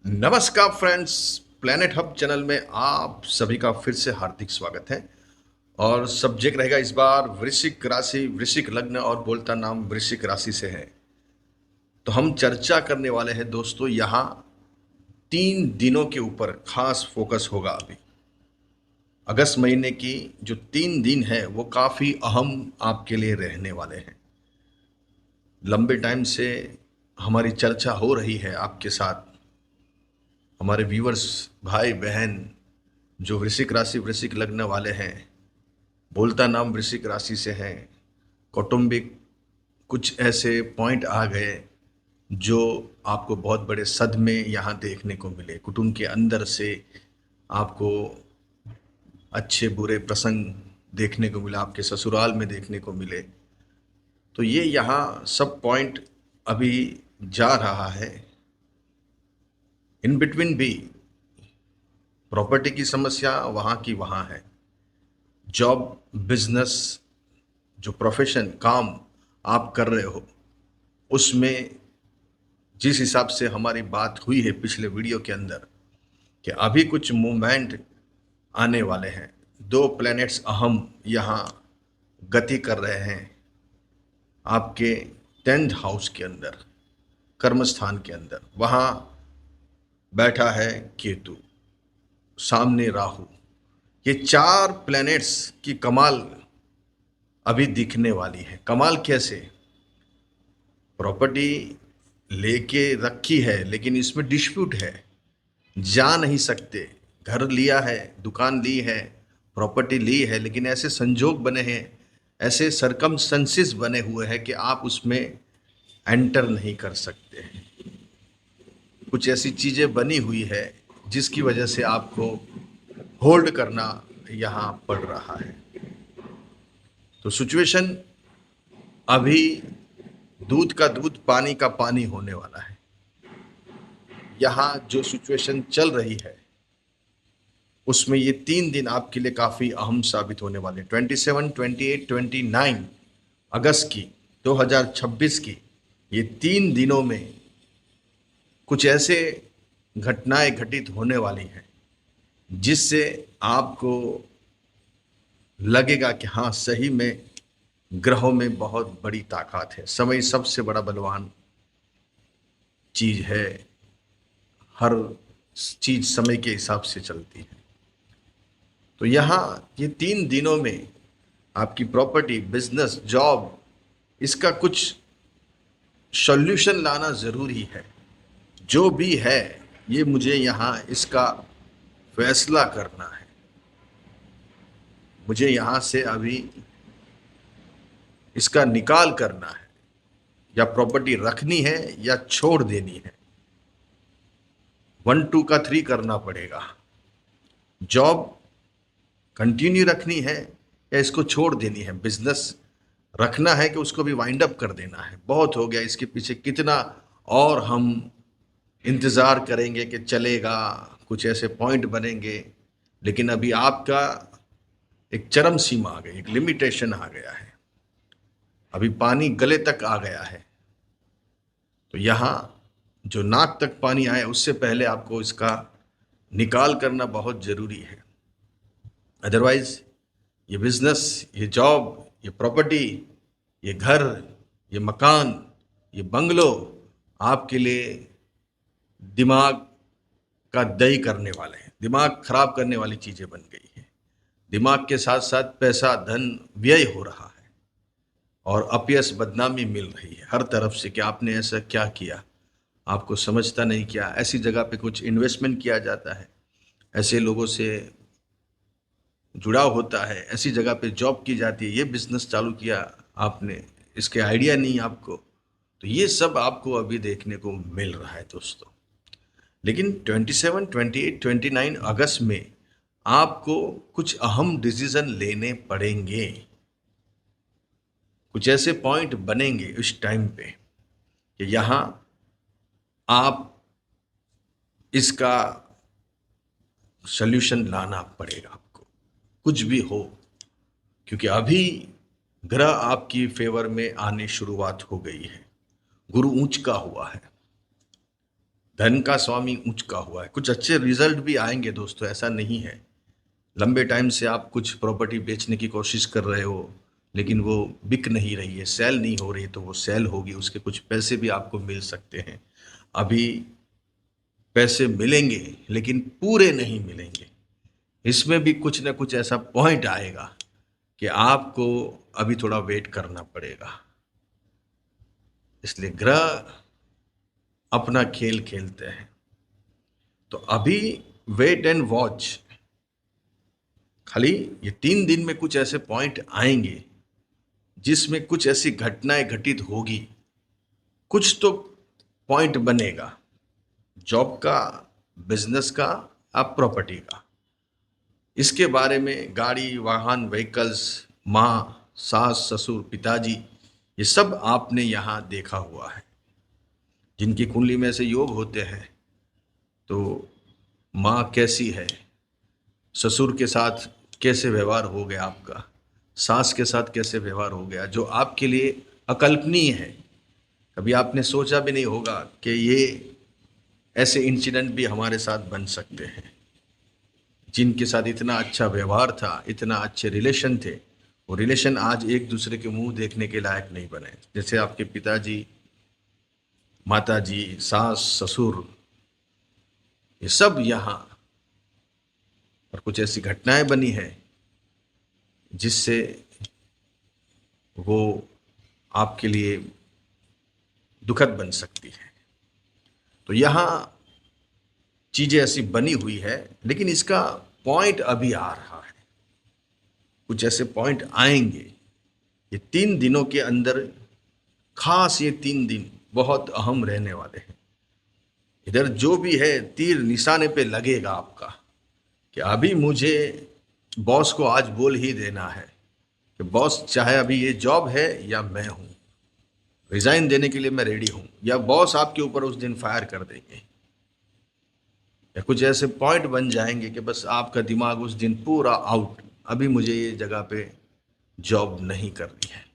नमस्कार friends, planet hub channel में आप सभी का फिर से हार्दिक स्वागत है। और सब्जेक्ट रहेगा इस बार वृश्चिक राशि, वृश्चिक लग्न और बोलता नाम वृश्चिक राशि से है। तो हम चर्चा करने वाले हैं दोस्तों, यहाँ 3 दिनों के ऊपर खास फोकस होगा। अभी अगस्त महीने की जो 3 दिन है वो काफ़ी अहम आपके लिए रहने वाले हैं। लंबे टाइम से हमारी चर्चा हो रही है आपके साथ, हमारे व्यूअर्स भाई बहन जो वृश्चिक राशि वृश्चिक लग्न वाले हैं, बोलता नाम वृश्चिक राशि से हैं। कौटुंबिक कुछ ऐसे पॉइंट आ गए जो आपको बहुत बड़े सदमे यहाँ देखने को मिले। कुटुंब के अंदर से आपको अच्छे बुरे प्रसंग देखने को मिला, आपके ससुराल में देखने को मिले। तो ये यहाँ सब पॉइंट अभी जा रहा है। इन बिटवीन भी प्रॉपर्टी की समस्या वहाँ की वहाँ है। जॉब, बिजनेस, जो प्रोफेशन काम आप कर रहे हो उसमें जिस हिसाब से हमारी बात हुई है पिछले वीडियो के अंदर कि अभी कुछ मूवमेंट आने वाले हैं। 2 प्लैनेट्स अहम यहाँ गति कर रहे हैं आपके 10th हाउस के अंदर, कर्म स्थान के अंदर। वहाँ बैठा है केतु, सामने राहु। ये 4 प्लैनेट्स की कमाल अभी दिखने वाली है। कमाल कैसे? प्रॉपर्टी लेके रखी है लेकिन इसमें डिस्प्यूट है, जा नहीं सकते। घर लिया है, दुकान ली है, प्रॉपर्टी ली है, लेकिन ऐसे संजोग बने हैं, ऐसे सरकमस्टेंसेस बने हुए हैं कि आप उसमें एंटर नहीं कर सकते हैं। कुछ ऐसी चीज़ें बनी हुई है जिसकी वजह से आपको होल्ड करना यहाँ पड़ रहा है। तो सिचुएशन अभी दूध का दूध, पानी का पानी होने वाला है। यहाँ जो सिचुएशन चल रही है उसमें ये 3 दिन आपके लिए काफ़ी अहम साबित होने वाले हैं। 27, 28, 29 अगस्त की 2026 की ये 3 दिनों में कुछ ऐसे घटनाएं घटित होने वाली हैं जिससे आपको लगेगा कि हाँ, सही में ग्रहों में बहुत बड़ी ताकत है। समय सबसे बड़ा बलवान चीज है, हर चीज समय के हिसाब से चलती है। तो यहाँ ये 3 दिनों में आपकी प्रॉपर्टी, बिजनेस, जॉब, इसका कुछ सॉल्यूशन लाना जरूरी है। जो भी है ये मुझे यहाँ इसका फैसला करना है। मुझे यहाँ से अभी इसका निकाल करना है, या प्रॉपर्टी रखनी है या छोड़ देनी है। 1 2 का 3 करना पड़ेगा। जॉब कंटिन्यू रखनी है या इसको छोड़ देनी है। बिजनेस रखना है कि उसको भी वाइंड अप कर देना है। बहुत हो गया, इसके पीछे कितना और हम इंतज़ार करेंगे कि चलेगा, कुछ ऐसे पॉइंट बनेंगे। लेकिन अभी आपका एक चरम सीमा आ गई, एक लिमिटेशन आ गया है। अभी पानी गले तक आ गया है। तो यहाँ जो नाक तक पानी आए उससे पहले आपको इसका निकाल करना बहुत ज़रूरी है। अदरवाइज ये बिजनेस, ये जॉब, ये प्रॉपर्टी, ये घर, ये मकान, ये बंगलो आपके लिए दिमाग का दही करने वाले हैं। दिमाग खराब करने वाली चीज़ें बन गई है। दिमाग के साथ साथ पैसा, धन व्यय हो रहा है और अपयश, बदनामी मिल रही है हर तरफ से कि आपने ऐसा क्या किया, आपको समझता नहीं क्या। ऐसी जगह पे कुछ इन्वेस्टमेंट किया जाता है, ऐसे लोगों से जुड़ाव होता है, ऐसी जगह पे जॉब की जाती है, ये बिजनेस चालू किया आपने, इसके आइडिया नहीं आपको। तो ये सब आपको अभी देखने को मिल रहा है दोस्तों। लेकिन 27, 28, 29 अगस्त में आपको कुछ अहम डिसीजन लेने पड़ेंगे। कुछ ऐसे पॉइंट बनेंगे इस टाइम पे कि यहाँ आप इसका सल्यूशन लाना पड़ेगा आपको, कुछ भी हो। क्योंकि अभी ग्रह आपकी फेवर में आने शुरुआत हो गई है। गुरु ऊंच का हुआ है। धन का स्वामी उचका हुआ है। कुछ अच्छे रिजल्ट भी आएंगे दोस्तों, ऐसा नहीं है। लंबे टाइम से आप कुछ प्रॉपर्टी बेचने की कोशिश कर रहे हो, लेकिन वो बिक नहीं रही है, सेल नहीं हो रही, तो वो सेल होगी, उसके कुछ पैसे भी आपको मिल सकते हैं। अभी पैसे मिलेंगे लेकिन पूरे नहीं मिलेंगे। इसमें भी कुछ ना कुछ ऐसा पॉइंट आएगा कि आपको अभी थोड़ा वेट करना पड़ेगा। इसलिए ग्रह अपना खेल खेलते हैं। तो अभी वेट एंड वॉच। खाली ये 3 दिन में कुछ ऐसे पॉइंट आएंगे जिसमें कुछ ऐसी घटनाएं घटित होगी। कुछ तो पॉइंट बनेगा, जॉब का, बिजनेस का, आप प्रॉपर्टी का। इसके बारे में गाड़ी, वाहन, व्हीकल्स, माँ, सास, ससुर, पिताजी, ये सब आपने यहाँ देखा हुआ है। जिनकी कुंडली में से योग होते हैं, तो माँ कैसी है, ससुर के साथ कैसे व्यवहार हो गया आपका, सास के साथ कैसे व्यवहार हो गया, जो आपके लिए अकल्पनीय है। कभी आपने सोचा भी नहीं होगा कि ये ऐसे इंसिडेंट भी हमारे साथ बन सकते हैं। जिनके साथ इतना अच्छा व्यवहार था, इतना अच्छे रिलेशन थे, वो रिलेशन आज एक दूसरे के मुंह देखने के लायक नहीं बने। जैसे आपके पिताजी, माताजी, सास, ससुर, ये सब यहाँ। और कुछ ऐसी घटनाएं बनी है जिससे वो आपके लिए दुखद बन सकती है। तो यहाँ चीजें ऐसी बनी हुई है, लेकिन इसका पॉइंट अभी आ रहा है। कुछ ऐसे पॉइंट आएंगे ये 3 दिनों के अंदर। खास ये 3 दिन बहुत अहम रहने वाले हैं। इधर जो भी है तीर निशाने पे लगेगा आपका, कि अभी मुझे बॉस को आज बोल ही देना है कि बॉस, चाहे अभी ये जॉब है या मैं हूं, रिजाइन देने के लिए मैं रेडी हूं, या बॉस आपके ऊपर उस दिन फायर कर देंगे, या कुछ ऐसे पॉइंट बन जाएंगे कि बस आपका दिमाग उस दिन पूरा आउट। अभी मुझे ये जगह पे जॉब नहीं करनी है,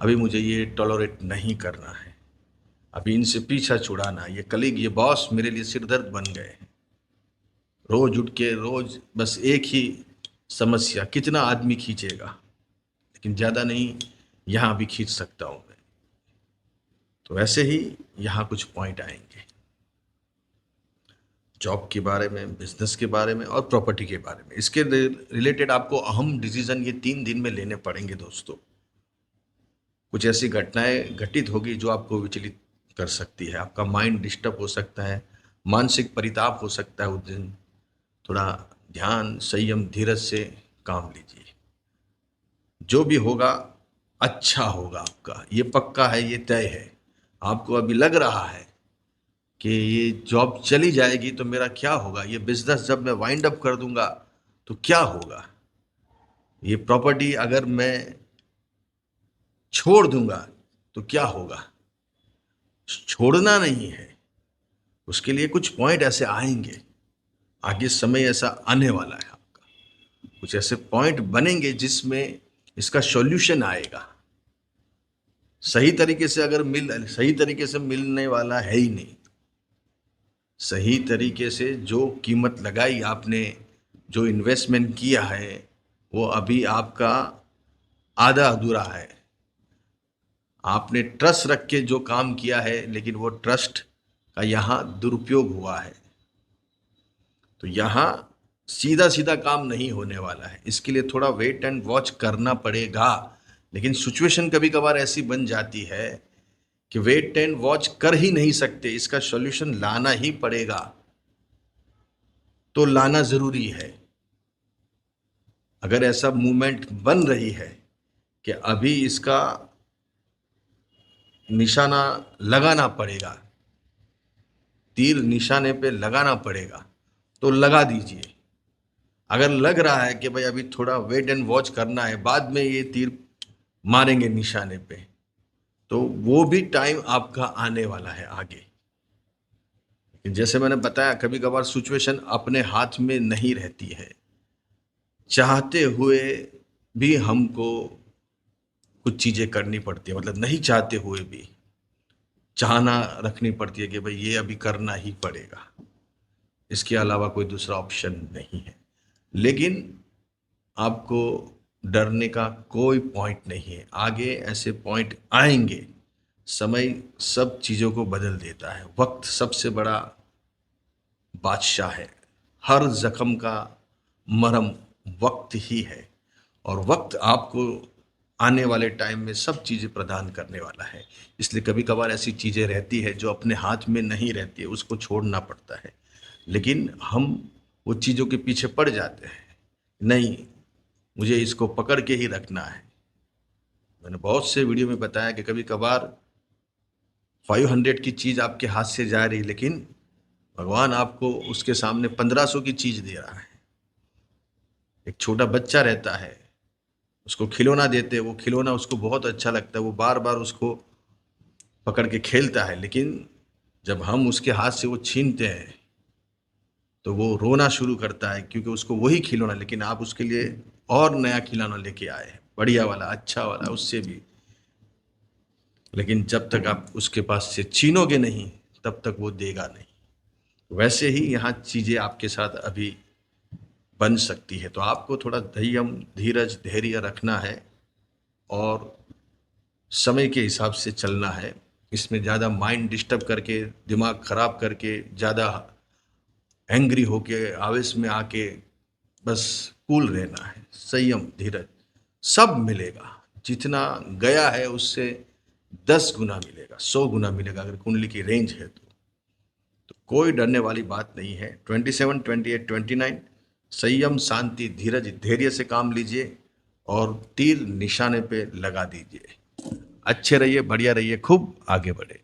अभी मुझे ये टॉलरेट नहीं करना है, अभी इनसे पीछा छुड़ाना। ये कलीग, ये बॉस मेरे लिए सिरदर्द बन गए हैं। रोज उठ के रोज बस एक ही समस्या, कितना आदमी खींचेगा, लेकिन ज़्यादा नहीं, यहाँ भी खींच सकता हूँ मैं। तो ऐसे ही यहाँ कुछ पॉइंट आएंगे जॉब के बारे में, बिजनेस के बारे में और प्रॉपर्टी के बारे में। इसके रिलेटेड आपको अहम डिसीजन ये 3 दिन में लेने पड़ेंगे दोस्तों। कुछ ऐसी घटनाएं घटित होगी जो आपको विचलित कर सकती है, आपका माइंड डिस्टर्ब हो सकता है, मानसिक परिताप हो सकता है उस दिन। थोड़ा ध्यान, संयम, धीरज से काम लीजिए। जो भी होगा अच्छा होगा आपका, ये पक्का है, ये तय है। आपको अभी लग रहा है कि ये जॉब चली जाएगी तो मेरा क्या होगा, ये बिजनेस जब मैं वाइंड अप कर दूंगा तो क्या होगा, ये प्रॉपर्टी अगर मैं छोड़ दूंगा तो क्या होगा। छोड़ना नहीं है, उसके लिए कुछ पॉइंट ऐसे आएंगे, आगे समय ऐसा आने वाला है आपका। कुछ ऐसे पॉइंट बनेंगे जिसमें इसका सॉल्यूशन आएगा। सही तरीके से अगर सही तरीके से मिलने वाला है ही नहीं। सही तरीके से जो कीमत लगाई आपने, जो इन्वेस्टमेंट किया है, वो अभी आपका आधा अधूरा है। आपने ट्रस्ट रख के जो काम किया है, लेकिन वो ट्रस्ट का यहाँ दुरुपयोग हुआ है। तो यहाँ सीधा सीधा काम नहीं होने वाला है, इसके लिए थोड़ा वेट एंड वॉच करना पड़ेगा। लेकिन सिचुएशन कभी कभार ऐसी बन जाती है कि वेट एंड वॉच कर ही नहीं सकते, इसका सॉल्यूशन लाना ही पड़ेगा। तो लाना जरूरी है। अगर ऐसा मूवमेंट बन रही है कि अभी इसका निशाना लगाना पड़ेगा, तीर निशाने पे लगाना पड़ेगा, तो लगा दीजिए। अगर लग रहा है कि भाई अभी थोड़ा वेट एंड वॉच करना है, बाद में ये तीर मारेंगे निशाने पे, तो वो भी टाइम आपका आने वाला है आगे। जैसे मैंने बताया, कभी कभार सिचुएशन अपने हाथ में नहीं रहती है, चाहते हुए भी हमको कुछ चीजें करनी पड़ती है, मतलब नहीं चाहते हुए भी। चाहना रखनी पड़ती है कि भाई ये अभी करना ही पड़ेगा, इसके अलावा कोई दूसरा ऑप्शन नहीं है। लेकिन आपको डरने का कोई पॉइंट नहीं है, आगे ऐसे पॉइंट आएंगे। समय सब चीज़ों को बदल देता है, वक्त सबसे बड़ा बादशाह है। हर जख्म का मरहम वक्त ही है, और वक्त आपको आने वाले टाइम में सब चीज़ें प्रदान करने वाला है। इसलिए कभी कभार ऐसी चीज़ें रहती है जो अपने हाथ में नहीं रहती है, उसको छोड़ना पड़ता है। लेकिन हम वो चीज़ों के पीछे पड़ जाते हैं, नहीं मुझे इसको पकड़ के ही रखना है। मैंने बहुत से वीडियो में बताया कि कभी कभार 500 की चीज़ आपके हाथ से जा रही, लेकिन भगवान आपको उसके सामने 1500 की चीज़ दे रहा है। एक छोटा बच्चा रहता है, उसको खिलौना देते हैं, वो खिलौना उसको बहुत अच्छा लगता है, वो बार बार उसको पकड़ के खेलता है। लेकिन जब हम उसके हाथ से वो छीनते हैं तो वो रोना शुरू करता है, क्योंकि उसको वही खिलौना, लेकिन आप उसके लिए और नया खिलौना लेके आए हैं, बढ़िया वाला, अच्छा वाला, उससे भी। लेकिन जब तक आप उसके पास से छीनोगे नहीं, तब तक वो देगा नहीं। वैसे ही यहाँ चीज़ें आपके साथ अभी बन सकती है, तो आपको थोड़ा धैर्य, धीरज, धैर्य रखना है और समय के हिसाब से चलना है। इसमें ज़्यादा माइंड डिस्टर्ब करके, दिमाग खराब करके, ज़्यादा एंग्री होके, आवेश में आके बस कूल रहना है। संयम, धीरज, सब मिलेगा। जितना गया है उससे 10 गुना मिलेगा, 100 गुना मिलेगा, अगर कुंडली की रेंज है तो कोई डरने वाली बात नहीं है। 27, 28, 29, संयम, शांति, धीरज, धैर्य से काम लीजिए और तीर निशाने पे लगा दीजिए। अच्छे रहिए, बढ़िया रहिए, खूब आगे बढ़े।